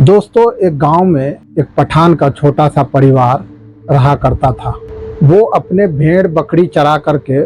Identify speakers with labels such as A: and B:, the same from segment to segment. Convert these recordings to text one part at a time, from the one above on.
A: दोस्तों, एक गांव में एक पठान का छोटा सा परिवार रहा करता था। वो अपने भेड़ बकरी चरा करके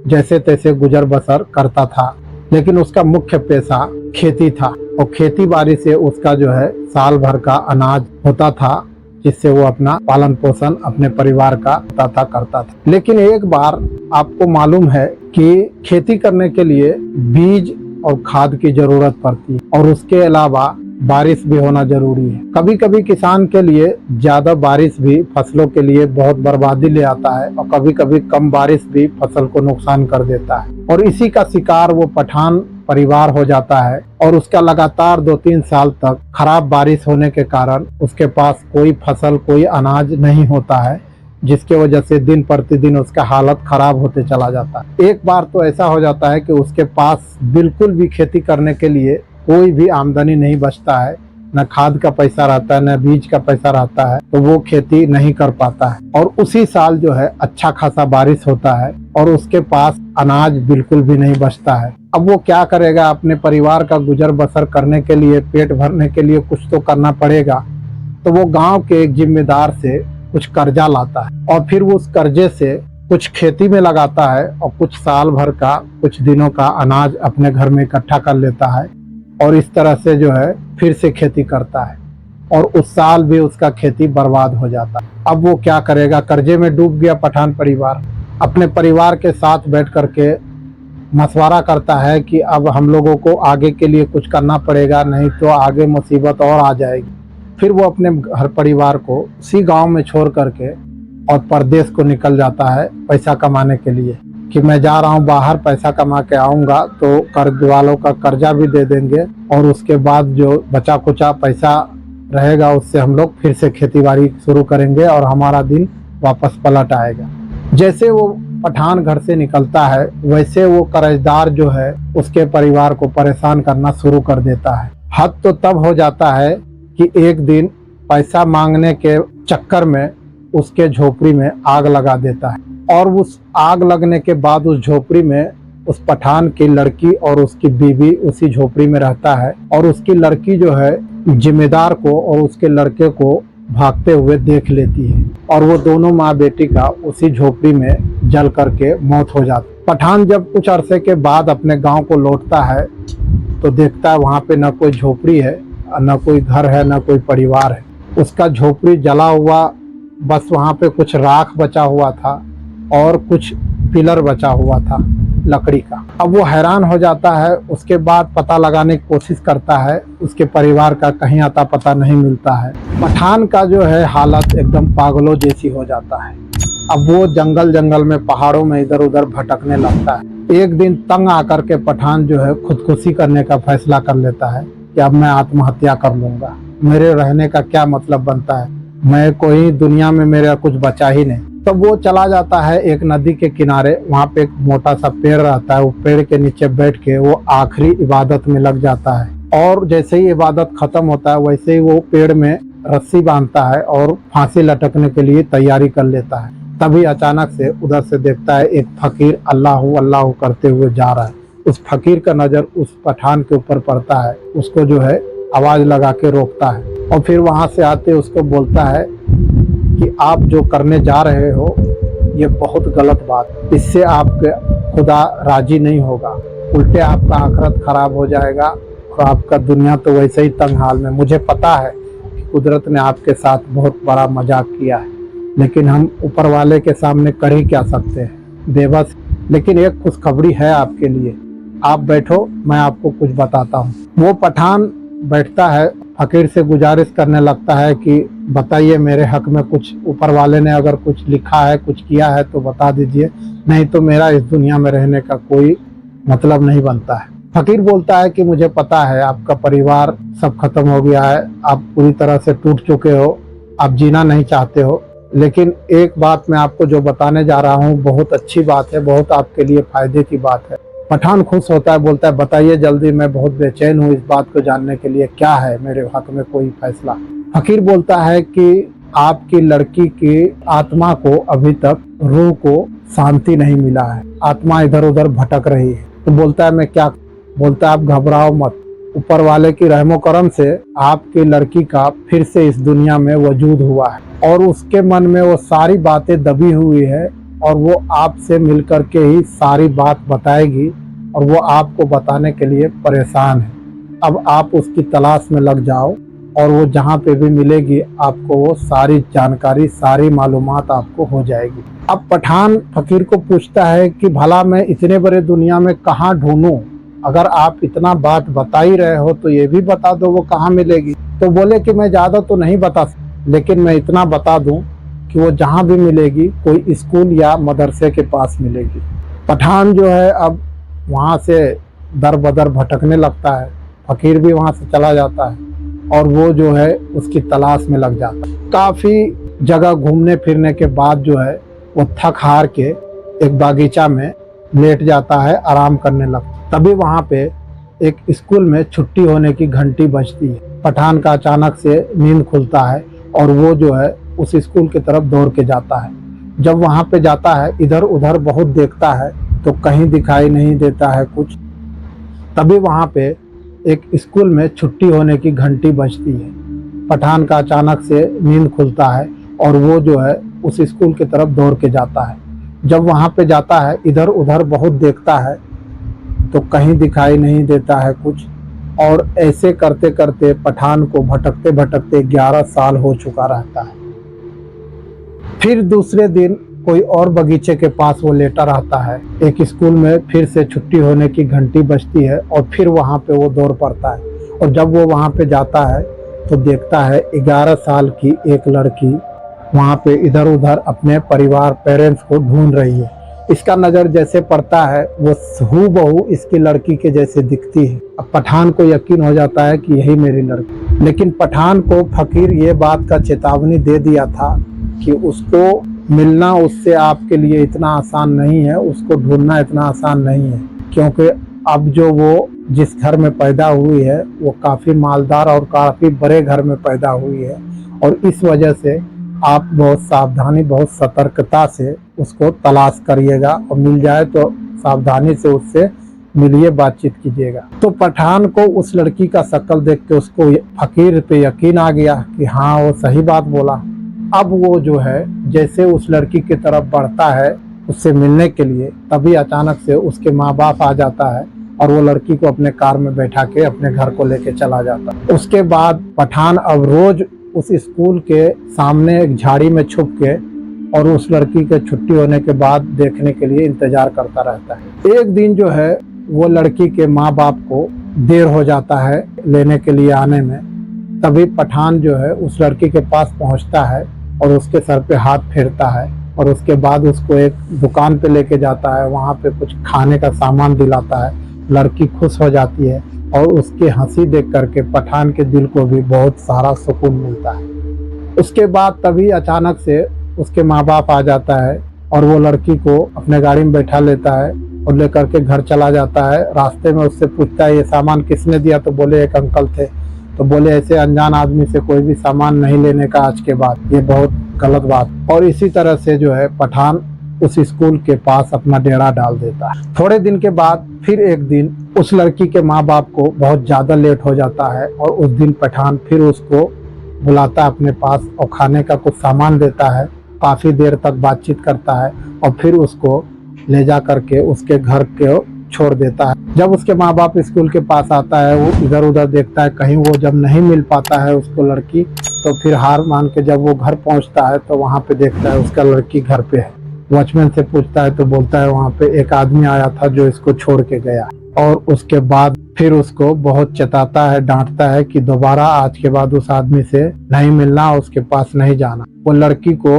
A: जैसे तैसे गुजर बसर करता था, लेकिन उसका मुख्य पेशा खेती था और खेती बाड़ी से उसका जो है साल भर का अनाज होता था, जिससे वो अपना पालन पोषण अपने परिवार का करता था। लेकिन एक बार आपको मालूम है कि खेती करने के लिए बीज और खाद की जरूरत पड़ती है और उसके अलावा बारिश भी होना जरूरी है। कभी कभी किसान के लिए ज्यादा बारिश भी फसलों के लिए बहुत बर्बादी ले आता है और कभी कभी कम बारिश भी फसल को नुकसान कर देता है, और इसी का शिकार वो पठान परिवार हो जाता है। और उसका लगातार 2-3 साल तक खराब बारिश होने के कारण उसके पास कोई फसल कोई अनाज नहीं होता है, जिसके वजह से दिन प्रतिदिन उसका हालत खराब होते चला जाता है। एक बार तो ऐसा हो जाता है कि उसके पास बिल्कुल भी खेती करने के लिए कोई भी आमदनी नहीं बचता है, न खाद का पैसा रहता है न बीज का पैसा रहता है, तो वो खेती नहीं कर पाता है। और उसी साल जो है अच्छा खासा बारिश होता है और उसके पास अनाज बिल्कुल भी नहीं बचता है। अब वो क्या करेगा? अपने परिवार का गुजर बसर करने के लिए, पेट भरने के लिए कुछ तो करना पड़ेगा। तो वो गांव के एक जिम्मेदार से कुछ कर्जा लाता है और फिर वो उस कर्जे से कुछ खेती में लगाता है और कुछ साल भर का कुछ दिनों का अनाज अपने घर में इकट्ठा कर लेता है और इस तरह से जो है फिर से खेती करता है। और उस साल भी उसका खेती बर्बाद हो जाता है। अब वो क्या करेगा? कर्जे में डूब गया पठान परिवार। अपने परिवार के साथ बैठ करके मशवरा करता है कि अब हम लोगों को आगे के लिए कुछ करना पड़ेगा, नहीं तो आगे मुसीबत और आ जाएगी। फिर वो अपने घर परिवार को उसी गांव में छोड़ करके और परदेश को निकल जाता है पैसा कमाने के लिए, कि मैं जा रहा हूँ बाहर, पैसा कमा के आऊँगा तो कर्ज वालों का कर्जा भी दे देंगे और उसके बाद जो बचा कुचा पैसा रहेगा उससे हम लोग फिर से खेती बाड़ी शुरू करेंगे और हमारा दिन वापस पलट आएगा। जैसे वो पठान घर से निकलता है वैसे वो कर्जदार जो है उसके परिवार को परेशान करना शुरू कर देता है। हद तो तब हो जाता है कि एक दिन पैसा मांगने के चक्कर में उसके झोपड़ी में आग लगा देता है और उस आग लगने के बाद उस झोपड़ी में उस पठान की लड़की और उसकी बीवी उसी झोपड़ी में रहता है। और उसकी लड़की जो है जिम्मेदार को और उसके लड़के को भागते हुए देख लेती है और वो दोनों माँ बेटी का उसी झोपड़ी में जल करके मौत हो जाती है। पठान जब कुछ अरसे के बाद अपने गांव को लौटता है तो देखता है वहाँ पे न कोई झोपड़ी है, न कोई घर है, न कोई परिवार है। उसका झोपड़ी जला हुआ, बस वहाँ पे कुछ राख बचा हुआ था और कुछ पिलर बचा हुआ था लकड़ी का। अब वो हैरान हो जाता है। उसके बाद पता लगाने की कोशिश करता है, उसके परिवार का कहीं आता पता नहीं मिलता है। पठान का जो है हालत एकदम पागलों जैसी हो जाता है। अब वो जंगल जंगल में पहाड़ों में इधर उधर भटकने लगता है। एक दिन तंग आकर के पठान जो है खुदकुशी करने का फैसला कर लेता है कि अब मैं आत्महत्या कर लूंगा, मेरे रहने का क्या मतलब बनता है, मैं कोई दुनिया में मेरा कुछ बचा ही नहीं। तो वो चला जाता है एक नदी के किनारे। वहाँ पे एक मोटा सा पेड़ रहता है, वो पेड़ के नीचे बैठ के वो आखिरी इबादत में लग जाता है। और जैसे ही इबादत खत्म होता है वैसे ही वो पेड़ में रस्सी बांधता है और फांसी लटकने के लिए तैयारी कर लेता है। तभी अचानक से उधर से देखता है एक फकीर अल्लाहू अल्लाहू करते हुए जा रहा है। उस फकीर का नजर उस पठान के ऊपर पड़ता है, उसको जो है आवाज लगा के रोकता है और फिर वहां से आते उसको बोलता है कि आप जो करने जा रहे हो ये बहुत गलत बात, इससे आपके खुदा राजी नहीं होगा, उल्टे आपका आखिरत खराब हो जाएगा और आपका दुनिया तो वैसे ही तंग हाल में। मुझे पता है कि कुदरत ने आपके साथ बहुत बड़ा मजाक किया है, लेकिन हम ऊपर वाले के सामने कर ही क्या सकते हैं, बेबस। लेकिन एक खुशखबरी है आपके लिए, आप बैठो, मैं आपको कुछ बताता हूँ। वो पठान बैठता है, फकीर से गुजारिश करने लगता है कि बताइए मेरे हक में कुछ, ऊपर वाले ने अगर कुछ लिखा है, कुछ किया है तो बता दीजिए, नहीं तो मेरा इस दुनिया में रहने का कोई मतलब नहीं बनता है। फकीर बोलता है कि मुझे पता है आपका परिवार सब खत्म हो गया है, आप पूरी तरह से टूट चुके हो, आप जीना नहीं चाहते हो, लेकिन एक बात मैं आपको जो बताने जा रहा हूँ बहुत अच्छी बात है, बहुत आपके लिए फायदे की बात है। पठान खुश होता है, बोलता है बताइए जल्दी, मैं बहुत बेचैन हूँ इस बात को जानने के लिए, क्या है मेरे हक में कोई फैसला। फकीर बोलता है कि आपकी लड़की की आत्मा को अभी तक रूह को शांति नहीं मिला है, आत्मा इधर उधर भटक रही है। तो बोलता है मैं क्या? बोलता है आप घबराओ मत, ऊपर वाले की रहमो करम से आपकी लड़की का फिर से इस दुनिया में वजूद हुआ है और उसके मन में वो सारी बातें दबी हुई है और वो आपसे मिलकर के ही सारी बात बताएगी और वो आपको बताने के लिए परेशान है। अब आप उसकी तलाश में लग जाओ और वो जहाँ पे भी मिलेगी आपको वो सारी जानकारी, सारी मालूमात आपको हो जाएगी। अब पठान फकीर को पूछता है कि भला मैं इतने बड़े दुनिया में कहाँ ढूंढूं? अगर आप इतना बात बता ही रहे हो तो ये भी बता दो वो कहाँ मिलेगी। तो बोले कि मैं ज़्यादा तो नहीं बता सकता, लेकिन मैं इतना बता दूं कि वो जहाँ भी मिलेगी कोई स्कूल या मदरसे के पास मिलेगी। पठान जो है अब वहाँ से दर बदर भटकने लगता है। फकीर भी वहाँ से चला जाता है और वो जो है उसकी तलाश में लग जाता है। काफ़ी जगह घूमने फिरने के बाद जो है वो थक हार के एक बागीचा में लेट जाता है, आराम करने लगता है। तभी वहाँ पे एक स्कूल में छुट्टी होने की घंटी बजती है। पठान का अचानक से नींद खुलता है और वो जो है उस स्कूल की तरफ दौड़ के जाता है। जब वहाँ पे जाता है इधर उधर बहुत देखता है तो कहीं दिखाई नहीं देता है कुछ। तभी वहाँ पे एक स्कूल में छुट्टी होने की घंटी बजती है। पठान का अचानक से नींद खुलता है और वो जो है उस स्कूल की तरफ दौड़ के जाता है। जब वहाँ पे जाता है इधर उधर बहुत देखता है तो कहीं दिखाई नहीं देता है कुछ। और ऐसे करते करते पठान को भटकते भटकते 11 साल हो चुका रहता है। फिर दूसरे दिन कोई और बगीचे के पास वो लेटा रहता है। एक स्कूल में फिर से छुट्टी होने की घंटी बजती है और फिर वहाँ पे वो दौड़ पड़ता है। और जब वो वहाँ पे जाता है तो देखता है 11 साल की एक लड़की वहाँ पे इधर उधर अपने परिवार पेरेंट्स को ढूंढ रही है। इसका नज़र जैसे पड़ता है वो हूबहू इसकी लड़की के जैसे दिखती है। अब पठान को यकीन हो जाता है कि यही मेरी लड़की। लेकिन पठान को फकीर ये बात का चेतावनी दे दिया था कि उसको मिलना उससे आपके लिए इतना आसान नहीं है, उसको ढूंढना इतना आसान नहीं है, क्योंकि अब जो वो जिस घर में पैदा हुई है वो काफ़ी मालदार और काफ़ी बड़े घर में पैदा हुई है। और इस वजह से आप बहुत सावधानी, बहुत सतर्कता से उसको तलाश करिएगा और मिल जाए तो सावधानी से उससे मिलिए, बातचीत कीजिएगा। तो पठान को उस लड़की का शक्ल देख के उसको फकीर पे यकीन आ गया कि हाँ वो सही बात बोला। अब वो जो है जैसे उस लड़की की तरफ बढ़ता है उससे मिलने के लिए, तभी अचानक से उसके माँ बाप आ जाता है और वो लड़की को अपने कार में बैठा के अपने घर को लेके चला जाता है। उसके बाद पठान अब रोज उस स्कूल के सामने एक झाड़ी में छुप के और उस लड़की के छुट्टी होने के बाद देखने के लिए इंतजार करता रहता है। एक दिन जो है वो लड़की के माँ बाप को देर हो जाता है लेने के लिए आने में। तभी पठान जो है उस लड़की के पास पहुंचता है और उसके सर पे हाथ फेरता है और उसके बाद उसको एक दुकान पे लेके जाता है। वहाँ पे कुछ खाने का सामान दिलाता है। लड़की खुश हो जाती है और उसकी हंसी देख करके पठान के दिल को भी बहुत सारा सुकून मिलता है। उसके बाद तभी अचानक से उसके माँ बाप आ जाता है और वो लड़की को अपने गाड़ी में बैठा लेता है और लेकर के घर चला जाता है। रास्ते में उससे पूछता है ये सामान किसने दिया? तो बोले एक अंकल थे। तो बोले ऐसे अनजान आदमी से कोई भी सामान नहीं लेने का आज के बाद, ये बहुत गलत बात। और इसी तरह से जो है पठान उस स्कूल के पास अपना डेरा डाल देता है। थोड़े दिन के बाद फिर एक दिन उस लड़की के माँ बाप को बहुत ज़्यादा लेट हो जाता है और उस दिन पठान फिर उसको बुलाता है अपने पास और खाने का कुछ सामान देता है। काफ़ी देर तक बातचीत करता है और फिर उसको ले जा करके उसके घर के छोड़ देता है। जब उसके माँ बाप स्कूल के पास आता है वो इधर उधर देखता है, कहीं वो जब नहीं मिल पाता है उसको लड़की, तो फिर हार मान के जब वो घर पहुंचता है तो वहाँ पे देखता है उसका लड़की घर पे है। वॉचमैन से पूछता है तो बोलता है वहाँ पे एक आदमी आया था जो इसको छोड़ के गया। और उसके बाद फिर उसको बहुत चेताता है, डांटता है कि दोबारा आज के बाद उस आदमी से नहीं मिलना, उसके पास नहीं जाना। वो लड़की को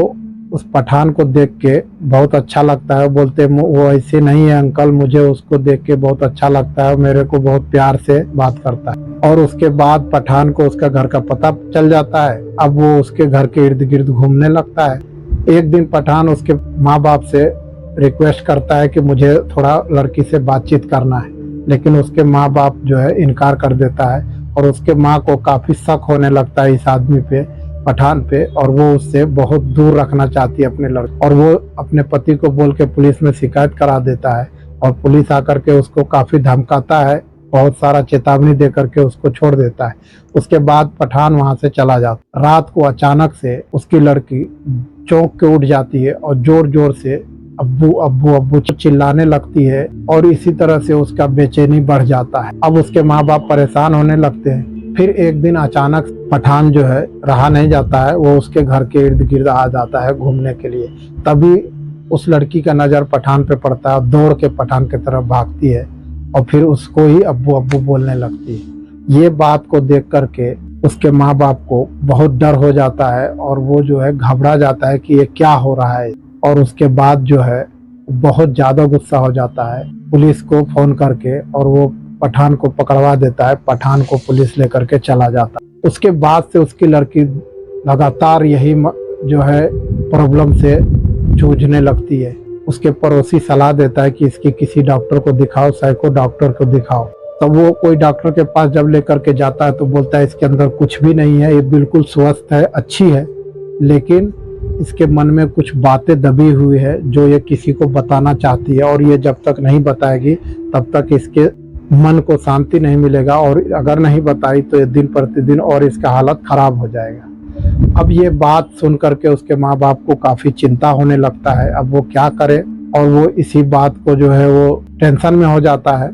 A: उस पठान को देख के बहुत अच्छा लगता है। बोलते वो ऐसे नहीं है अंकल, मुझे उसको देख के बहुत अच्छा लगता है, मेरे को बहुत प्यार से बात करता है। और उसके बाद पठान को उसका घर का पता चल जाता है। अब वो उसके घर के इर्द गिर्द घूमने लगता है। एक दिन पठान उसके माँ बाप से रिक्वेस्ट करता है कि मुझे थोड़ा लड़की से बातचीत करना है, लेकिन उसके माँ बाप जो है इनकार कर देता है और उसके माँ को काफ़ी शक होने लगता है इस आदमी पे, पठान पे, और वो उससे बहुत दूर रखना चाहती है अपने लड़के। और वो अपने पति को बोल के पुलिस में शिकायत करा देता है और पुलिस आकर के उसको काफ़ी धमकाता है बहुत सारा चेतावनी दे करके उसको छोड़ देता है। उसके बाद पठान वहां से चला जाता। रात को अचानक से उसकी लड़की चौंक के उठ जाती है और जोर जोर से अब्बू अब्बू अब्बू चिल्लाने लगती है और इसी तरह से उसका बेचैनी बढ़ जाता है। अब उसके माँ बाप परेशान होने लगते हैं। फिर एक दिन अचानक पठान जो है रहा नहीं जाता है, वो उसके घर के इर्द गिर्द आ जाता है घूमने के लिए। तभी उस लड़की का नज़र पठान पे पड़ता है, दौड़ के पठान की तरफ भागती है और फिर उसको ही अब्बू अब्बू बोलने लगती है। ये बात को देख करके उसके माँ बाप को बहुत डर हो जाता है और वो जो है घबरा जाता है कि ये क्या हो रहा है। और उसके बाद जो है बहुत ज़्यादा गुस्सा हो जाता है, पुलिस को फ़ोन करके, और वो पठान को पकड़वा देता है। पठान को पुलिस लेकर के चला जाता है। उसके बाद से उसकी लड़की लगातार यही जो है प्रॉब्लम से जूझने लगती है। उसके पड़ोसी सलाह देता है कि इसकी किसी डॉक्टर को दिखाओ, साइको डॉक्टर को दिखाओ। तब वो कोई डॉक्टर के पास जब लेकर के जाता है तो बोलता है इसके अंदर कुछ भी नहीं है, ये बिल्कुल स्वस्थ है, अच्छी है, लेकिन इसके मन में कुछ बातें दबी हुई है जो ये किसी को बताना चाहती है, और ये जब तक नहीं बताएगी तब तक इसके मन को शांति नहीं मिलेगा, और अगर नहीं बताई तो ये दिन प्रतिदिन और इसका हालत खराब हो जाएगा। अब ये बात सुन करके उसके माँ बाप को काफ़ी चिंता होने लगता है। अब वो क्या करे, और वो इसी बात को जो है वो टेंशन में हो जाता है।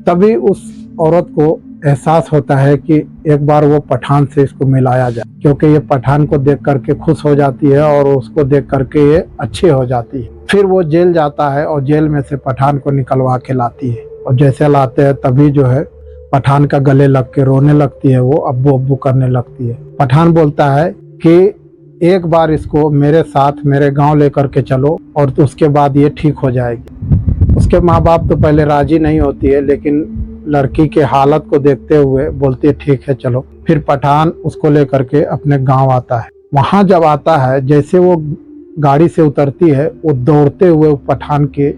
A: तभी उस औरत को एहसास होता है कि एक बार वो पठान से इसको मिलाया जाए, क्योंकि ये पठान को देख करके खुश हो जाती है और उसको देख करके ये अच्छी हो जाती है। फिर वो जेल जाता है और जेल में से पठान को निकलवा के लाती है, और जैसे लाते हैं तभी जो है पठान का गले लग के रोने लगती है, वो अब्बू अब्बू करने लगती है। पठान बोलता है कि एक बार इसको मेरे साथ मेरे गांव लेकर के चलो और तो उसके बाद ये ठीक हो जाएगी। उसके माँ बाप तो पहले राजी नहीं होती है, लेकिन लड़की के हालत को देखते हुए बोलती है ठीक है चलो। फिर पठान उसको लेकर के अपने गांव आता है। वहां जब आता है, जैसे वो गाड़ी से उतरती है, वो दौड़ते हुए पठान के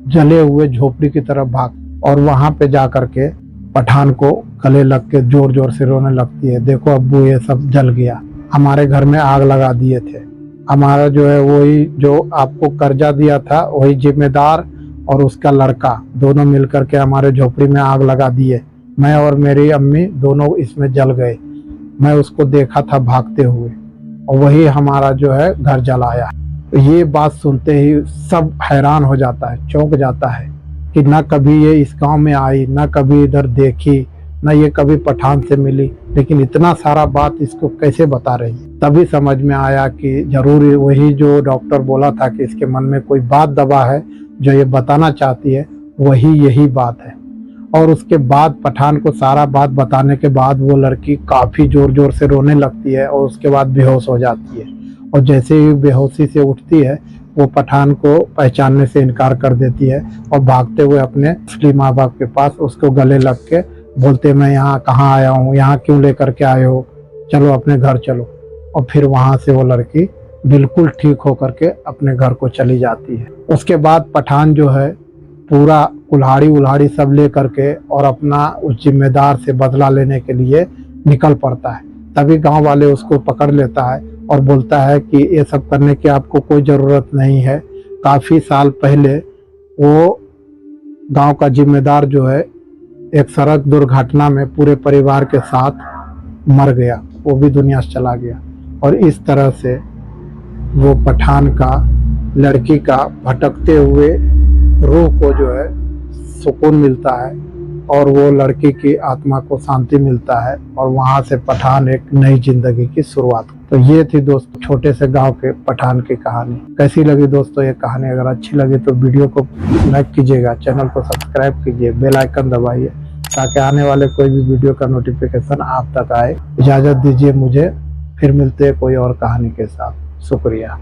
A: जले हुए झोपड़ी की तरफ भाग, और वहां पे जा करके पठान को गले लग के जोर जोर से रोने लगती है। देखो अब्बू, ये सब जल गया, हमारे घर में आग लगा दिए थे, हमारा जो है वही जो आपको कर्जा दिया था वही जिम्मेदार और उसका लड़का दोनों मिलकर के हमारे झोपड़ी में आग लगा दिए। मैं और मेरी अम्मी दोनों इसमें जल गए। मैं उसको देखा था भागते हुए, और वही हमारा जो है घर जलाया। तो ये बात सुनते ही सब हैरान हो जाता है, चौंक जाता है कि ना कभी ये इस गांव में आई, ना कभी इधर देखी, ना ये कभी पठान से मिली, लेकिन इतना सारा बात इसको कैसे बता रही है। तभी समझ में आया कि जरूर वही जो डॉक्टर बोला था कि इसके मन में कोई बात दबा है जो ये बताना चाहती है, वही यही बात है। और उसके बाद पठान को सारा बात बताने के बाद वो लड़की काफ़ी ज़ोर ज़ोर से रोने लगती है और उसके बाद बेहोश हो जाती है। और जैसे ही बेहोशी से उठती है, वो पठान को पहचानने से इनकार कर देती है और भागते हुए अपने असली माँ बाप के पास उसको गले लग के बोलते, मैं यहाँ कहाँ आया हूँ, यहाँ क्यों लेकर के आए हो, चलो अपने घर चलो। और फिर वहाँ से वो लड़की बिल्कुल ठीक होकर के अपने घर को चली जाती है। उसके बाद पठान जो है पूरा कुल्हाड़ी उल्हाड़ी सब ले करके और अपना उस जिम्मेदार से बदला लेने के लिए निकल पड़ता है। तभी गांव वाले उसको पकड़ लेता है और बोलता है कि ये सब करने की आपको कोई ज़रूरत नहीं है। काफ़ी साल पहले वो गांव का जिम्मेदार जो है एक सड़क दुर्घटना में पूरे परिवार के साथ मर गया, वो भी दुनिया से चला गया। और इस तरह से वो पठान का लड़की का भटकते हुए रूह को जो है सुकून मिलता है और वो लड़की की आत्मा को शांति मिलता है, और वहाँ से पठान एक नई जिंदगी की शुरुआत। तो ये थी दोस्तों छोटे से गांव के पठान की कहानी। कैसी लगी दोस्तों ये कहानी? अगर अच्छी लगी तो वीडियो को लाइक कीजिएगा, चैनल को सब्सक्राइब कीजिए, बेल आइकन दबाइए ताकि आने वाले कोई भी वीडियो का नोटिफिकेशन आप तक आए। इजाज़त दीजिए मुझे, फिर मिलते हैं कोई और कहानी के साथ। शुक्रिया।